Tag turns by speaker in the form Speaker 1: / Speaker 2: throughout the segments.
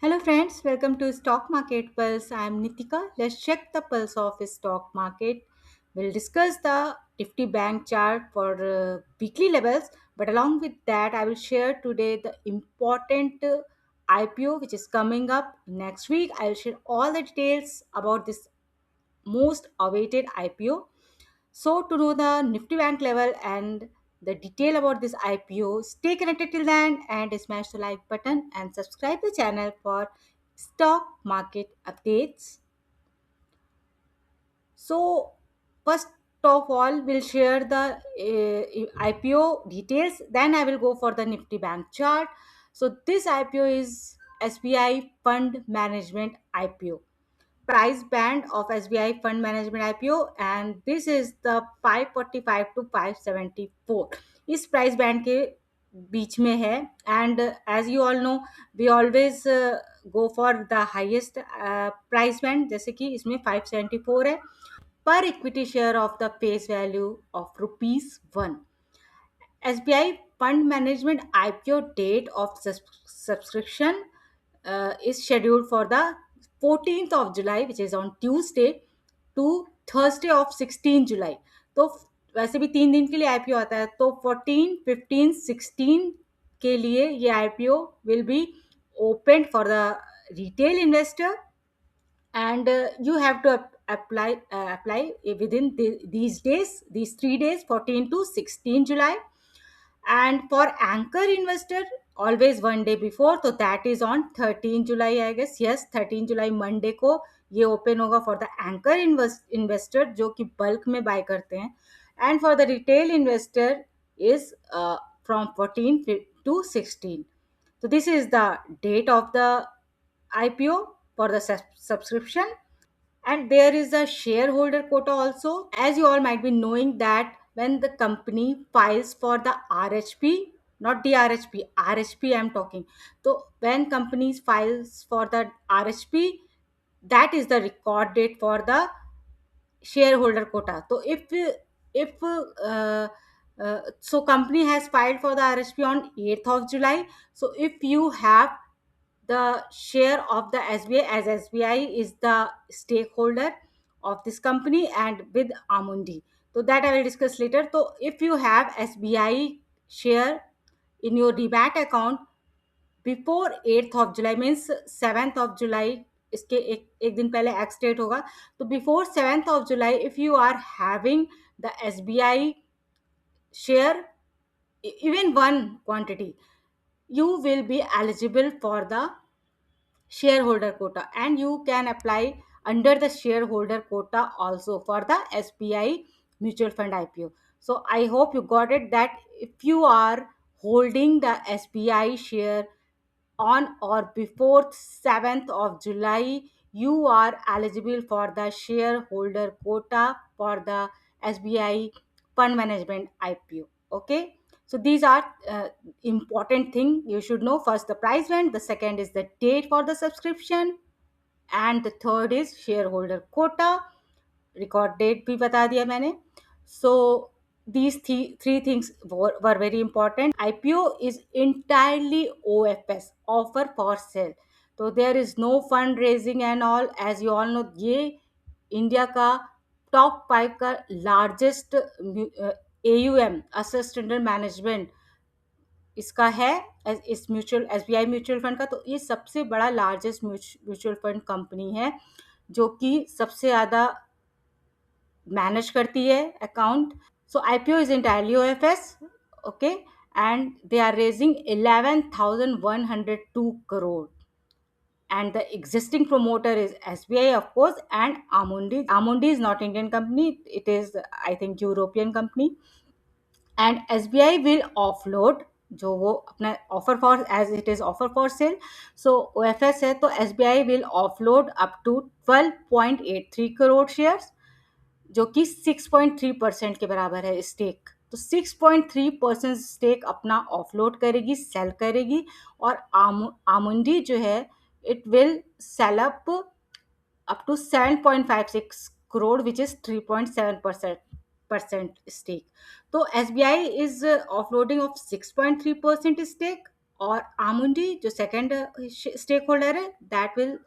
Speaker 1: Hello friends, welcome to Stock Market Pulse. I am Nitika. Let's check the pulse of stock market. We'll discuss the Nifty Bank chart for weekly levels, but along with that, I will share today the important IPO which is coming up next week. I'll share all the details about this most awaited IPO. So, to know the Nifty Bank level and the detail about this IPO, stay connected till then and smash the like button and subscribe the channel for stock market updates. So, first of all, we'll share the IPO details. Then I will go for the Nifty Bank chart. So, this IPO is SBI Fund Management IPO. Price band of SBI Fund Management IPO, and this is the 545 to 574 इस price band के बीच में है. And as you all know we always go for the highest price band, जैसे कि इसमें 574 है. पर equity share of the face value of ₹1. SBI Fund Management IPO date of subscription is scheduled for the 14th of July, which is on Tuesday, to Thursday of 16 July. तो वैसे भी 3 दिन के लिए आईपीओ आता है, तो 14, 15, 16 के लिए ये IPO will be open for the retail investor, and you have to apply within these days, these 3 days, 14 to 16 July. And for anchor investor, always one day before, so that is on 13 July, I guess. Yes, 13 July Monday को ये open होगा for the anchor investor जो कि bulk में bye करते हैं. And for the retail investor is from 14 to 16. So this is the date of the IPO for the subscription. And there is a shareholder quota also. As you all might be knowing that when the company files for the RHP, not DRHP, RHP I'm talking. So when companies files for the RHP, that is the record date for the shareholder quota. So if company has filed for the RHP on 8th of July. So if you have the share of the SBI, as SBI is the stakeholder of this company and with Amundi. So that I will discuss later. So if you have SBI share in your demat account before 8th of July, means 7th of July, इसके एक दिन पहले ex date होगा. तो before 7th of July, if you are having the SBI share, even one quantity, you will be eligible for the shareholder quota, and you can apply under the shareholder quota also for the SBI mutual fund IPO. So I hope you got it that if you are holding the SBI share on or before 7th of July, you are eligible for the shareholder quota for the SBI fund management IPO. Okay, so these are important thing you should know. First, the price band. The second is the date for the subscription, and the third is shareholder quota. Record date भी बता दिया मैंने. So these three things were very important. IPO is entirely OFS, offer for sale. So there is no fundraising and all. As you all know, ये India का top 5 का largest AUM, assets under management, इसका है. इस mutual SBI mutual fund का, तो ये सबसे बड़ा लार्जेस्ट म्यूचुअल फंड कंपनी है जो कि सबसे ज़्यादा मैनेज करती है account. So IPO is entirely OFS. Okay, and they are raising 11,102 crore, and the existing promoter is SBI, of course, and Amundi. Amundi is not Indian company, it is, I think, European company. And SBI will offload जो वो अपना offer for, as it is offer for sale, so OFS है, तो SBI will offload up to 12.83 crore shares, जो कि 6.3% के बराबर है स्टेक. तो 6.3% स्टेक अपना ऑफलोड करेगी, सेल करेगी. और आमुंडी जो है, it will sell up to 7.56 crore, which is 3.7% stake. So SBI is offloading of 6.3% stake, और आमुंडी जो सेकंड स्टेक होल्डर है, that will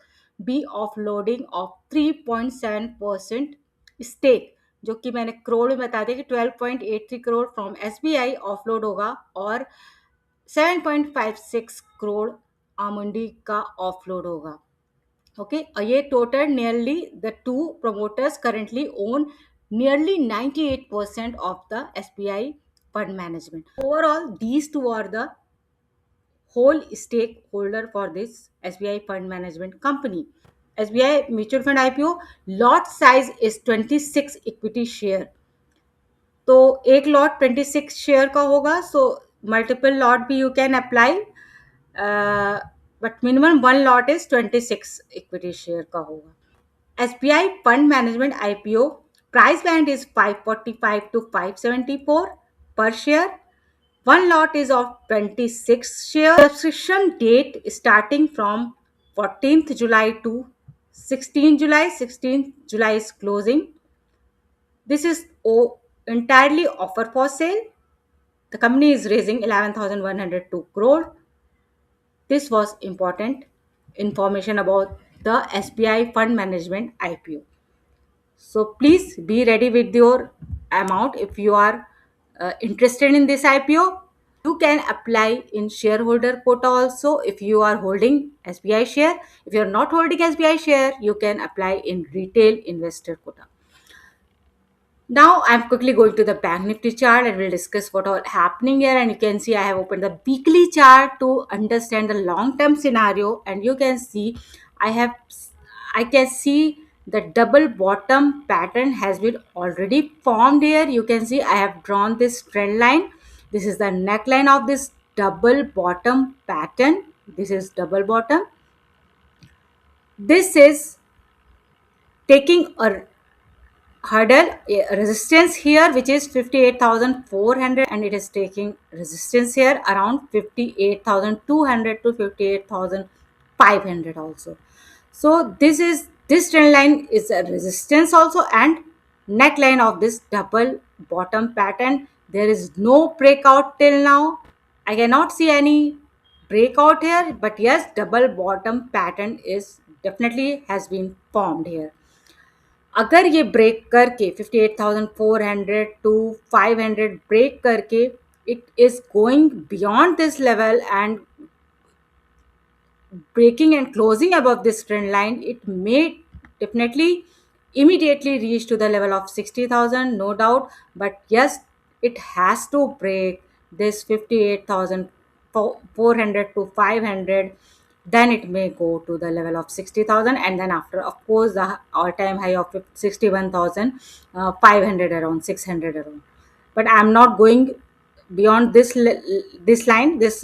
Speaker 1: be offloading of 3.7% stake, जो कि मैंने करोड़ में बता दिया कि 12.83 करोड़ फ्रॉम एसबीआई ऑफलोड होगा और 7.56 करोड़ आमुंडी का ऑफलोड होगा. ओके, और ये total nearly the two promoters currently own nearly 98% of the SBI fund management. Overall, these two are the whole stakeholder for this SBI fund management company. SBI mutual fund IPO lot size is 26 equity share. तो एक lot 26 share का होगा, so multiple lot भी you can apply, but minimum one lot is 26 equity share का होगा. SBI Fund Management IPO price band is 545 to 574 per share. One lot is of 26 shares. Subscription date starting from 14th July to 16th July. 16th July is closing. This is entirely offer for sale. The company is raising 11,102 crore. This was important information about the SBI Fund Management IPO. So please be ready with your amount if you are interested in this IPO. You can apply in shareholder quota also if you are holding SBI share. If you are not holding SBI share, you can apply in retail investor quota. Now I'm quickly going to the Bank Nifty chart and we'll discuss what are happening here. And you can see I have opened the weekly chart to understand the long-term scenario. And you can see I can see the double bottom pattern has been already formed here. You can see I have drawn this trend line. This is the neckline of this double bottom pattern. This is double bottom. This is taking a hurdle resistance here, which is 58,400, and it is taking resistance here around 58,200 to 58,500 also. So this trend line is a resistance also and neckline of this double bottom pattern. There is no breakout till now. I cannot see any breakout here, but yes, double bottom pattern is definitely has been formed here. अगर ये break करके 58,400 to 500 break करके it is going beyond this level and breaking and closing above this trend line, it may definitely immediately reach to the level of 60,000, no doubt. But yes, it has to break this 58,400 to 500. Then it may go to the level of 60,000, and then after, of course, the all-time high of 61,500 around 600 around. But I'm not going beyond this line, this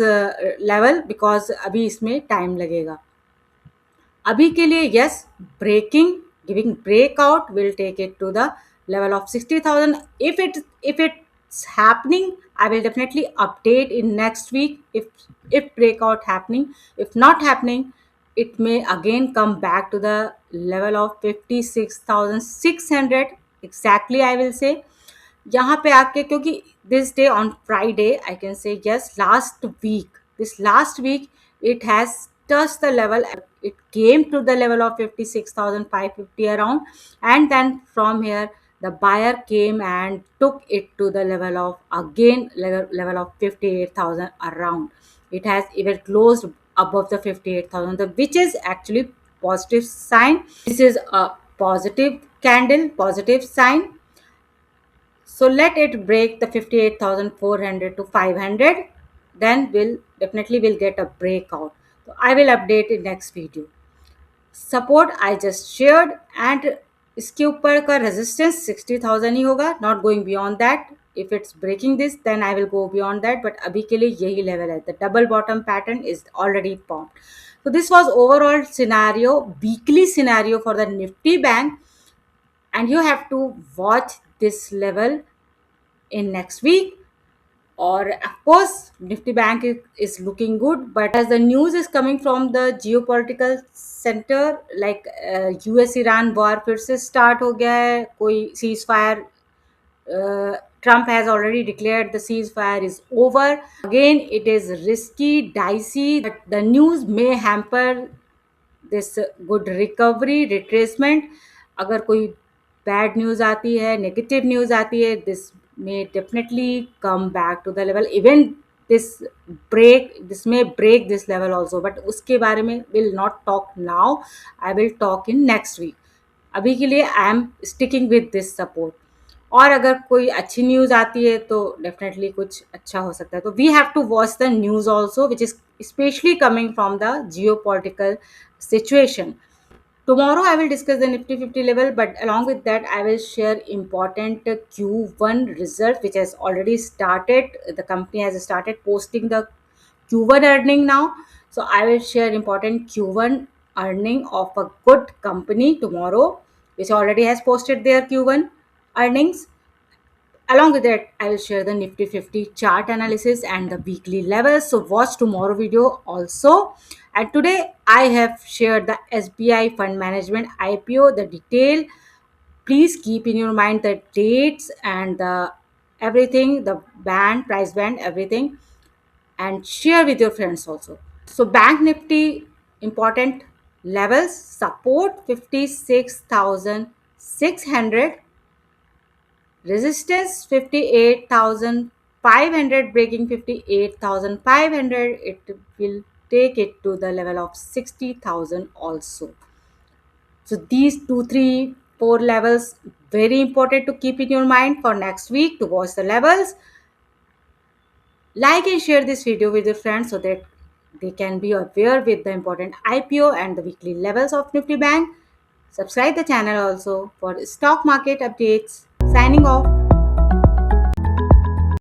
Speaker 1: level, because अभी इसमें time लगेगा. अभी के लिए yes, breaking, giving breakout will take it to the level of 60,000. If it's happening, I will definitely update in next week if breakout happening. If not happening, it may again come back to the level of 56,600 exactly, I will say. यहाँ पे आके, क्योंकि this day on Friday, I can say yes, this last week it has touched the level. It came to the level of 56,550 around, and then from here the buyer came and took it to the level of again level of 58,000 around. It has even closed above the 58,000, which is actually positive sign. This is a positive candle, positive sign. So let it break the 58,400 to 500, then we'll definitely will get a breakout. So I will update in next video. Support I just shared, and इसके ऊपर का resistance 60,000 ही होगा, not going beyond that. If it's breaking this, then I will go beyond that. But अभी के लिए यही level है. The double bottom pattern is already formed. So this was overall scenario, weekly scenario for the Nifty Bank, and you have to watch this level in next week. Or of course Nifty Bank is looking good, but as the news is coming from the geopolitical center, like US Iran war फिर से start हो गया है, कोई ceasefire Trump has already declared the ceasefire is over. Again, it is risky, dicey, but the news may hamper this good recovery, retracement. अगर कोई bad news आती है, negative news आती है, this may definitely come back to the level. Even this may break this level also. But उसके बारे में will not talk now. I will talk in next week. अभी के लिए I am sticking with this support. और अगर कोई अच्छी न्यूज़ आती है तो डेफिनेटली कुछ अच्छा हो सकता है. तो we have to watch the news also which is specially coming from the geopolitical situation. Tomorrow I will discuss the Nifty 50 level, but along with that, I will share important Q1 result which has already started. The company has started posting the Q1 earning now. So I will share important Q1 earning of a good company tomorrow, which already has posted their Q1 earnings. Along with that, I will share the Nifty 50 chart analysis and the weekly levels. So watch tomorrow video also. And today I have shared the SBI Fund Management IPO, the detail. Please keep in your mind the dates and the everything, the band, price band, everything, and share with your friends also. So Bank Nifty important levels support 56,600, resistance 58,500, breaking 58,500, it will take it to the level of 60,000 also. So these 2, 3, 4 levels very important to keep in your mind for next week to watch the levels. Like and share this video with your friends so that they can be aware with the important IPO and the weekly levels of Nifty Bank. Subscribe the channel also for stock market updates. Signing off.